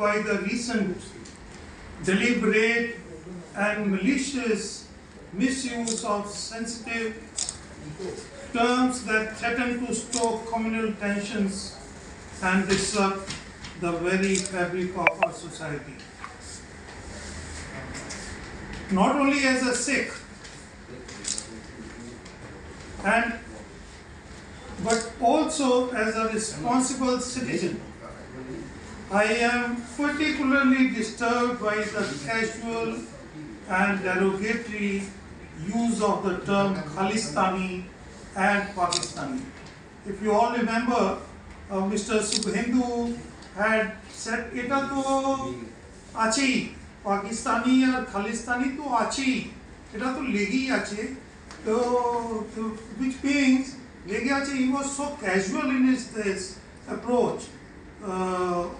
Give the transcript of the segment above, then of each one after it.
by the recent deliberate and malicious misuse of sensitive terms that threaten to stoke communal tensions and disrupt the very fabric of our society. Not only as a Sikh, but also as a responsible citizen, I am particularly disturbed by the casual and derogatory use of the term Khalistani and Pakistani. If you all remember, Mr. Subhendu had said, "Eta to achi, Pakistani or Khalistani to achi, eta to legi achi." Which means legi achi. He was so casual in his approach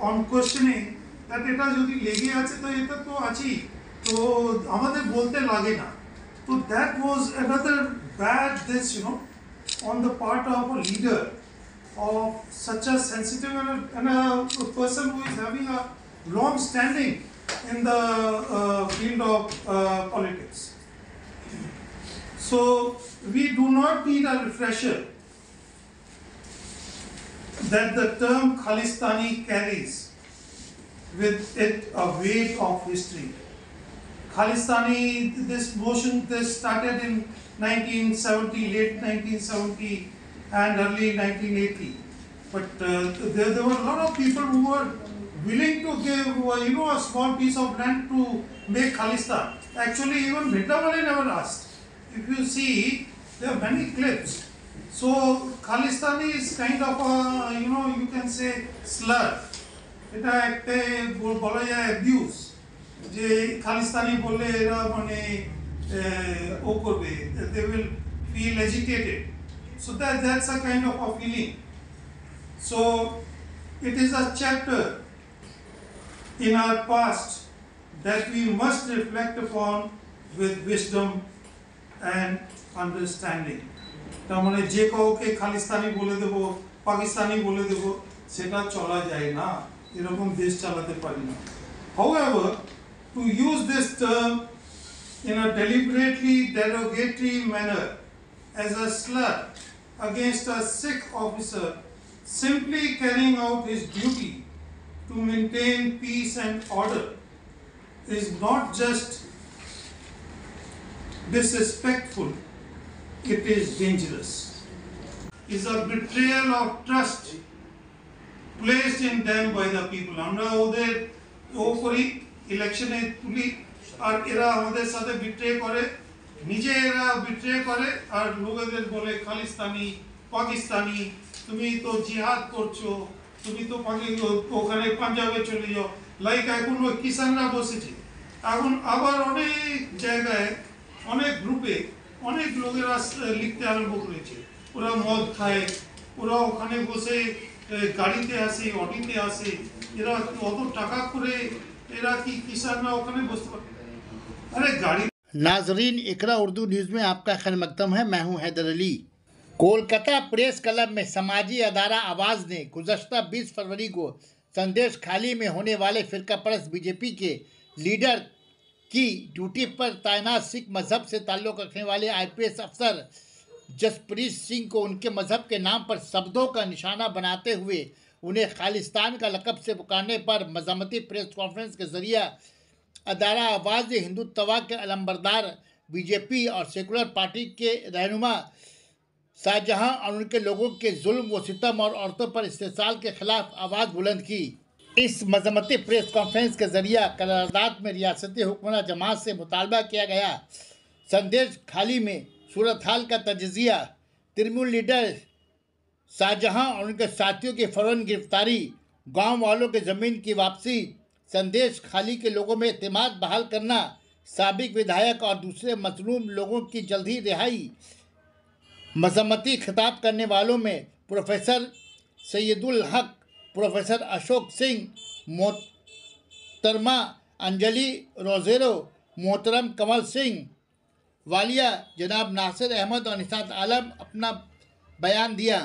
on questioning that eta jodi legi achi to eta to achi, to amader bolte lage na. So that was another bad on the part of a leader of such a sensitive and a person who is having a long standing in the field of politics. So we do not need a refresher that the term Khalistani carries with it a weight of history. Khalistani, this started in 1970, late 1970 and early 1980. But there were a lot of people who were willing to give, a small piece of land to make Khalistan. Actually, even Vrindavan never asked. If you see, there are many clips. So Khalistani is kind of a, you can say slur. It is abuse. যে খালিস্তানি বললে এরা মানে ও করবে, they will feel agitated. So that's a kind of a feeling. So it is a chapter in our past that we must reflect upon with wisdom and understanding. তার মানে যে কাউকে খালিস্তানি বলে দেব, পাকিস্তানি বলে দেব, সেটা চলা যায় না, এরকম দেশ চালাতে পারি না. However, to use this term in a deliberately derogatory manner as a slur against a Sikh officer simply carrying out his duty to maintain peace and order is not just disrespectful, it is dangerous. It is a betrayal of trust placed in them by the people. আমরা ওদের ওপরই ইলেকশনে তুলি আর এরা আমাদের সাথে betray করে, নিজে এরা বিট্রে করে আর লোকেদের বলে খালিস্তানি, পাকিস্তানি, তুমি তো জিহাদ করছো, তুমি তো ওখানে পাঞ্জাবে চলে যাও। লাইক এখন ওই কিষানরা বসেছে, এখন আবার অনেক জায়গায় অনেক গ্রুপে অনেক লোকেরা লিখতে আরম্ভ করেছে, ওরা মদ খায়, ওরা ওখানে বসে গাড়িতে আসে, অডিতে আসে, এরা অত টাকা করে नाजरीन, इकरा उर्दू न्यूज़ में आपका खैर मकदम है। मैं हूं हैदर अली। कोलकाता प्रेस क्लब में समाजी अदारा आवाज़ ने गुज़श्ता 20 फरवरी को संदेश खाली में होने वाले फ़िरका परस्त बीजेपी के लीडर की ड्यूटी पर तैनात सिख मज़हब से ताल्लुक़ रखने वाले IPS अफसर जसप्रीत सिंह को उनके मज़हब के नाम पर शब्दों का निशाना बनाते हुए उन्हें खालिस्तान का लक़ब से पुकारने पर मज़ामती प्रेस कॉन्फ्रेंस के ज़रिए अदारा आवाज़ ने हिंदुत्वा के अलंबरदार बीजेपी और सेकुलर पार्टी के रहनुमा शाहजहां और उनके लोगों के जुल्म व सितम और औरतों पर इस्तेसाल के खिलाफ आवाज़ बुलंद की। इस मज़ामती प्रेस कॉन्फ्रेंस के ज़रिए करारदाद में रियासती हुक्मरान जमात से मुतालबा किया गया। संदेश खाली में सूरत हाल का तजिज़िया, तृणमूल लीडर शाहजहां और उनके साथियों की फ़ौरन गिरफ्तारी, गांव वालों के ज़मीन की वापसी, संदेश खाली के लोगों में एतमाद बहाल करना, साबिक विधायक और दूसरे मजलूम लोगों की जल्दी रिहाई। मज़ामती खिताब करने वालों में प्रोफेसर सैयदुल हक, प्रोफेसर अशोक सिंह, मोहतरमा अंजलि रोज़ेरो, मोहतरम कमल सिंह वालिया, जनाब नासिर अहमद और निशात आलम अपना बयान दिया।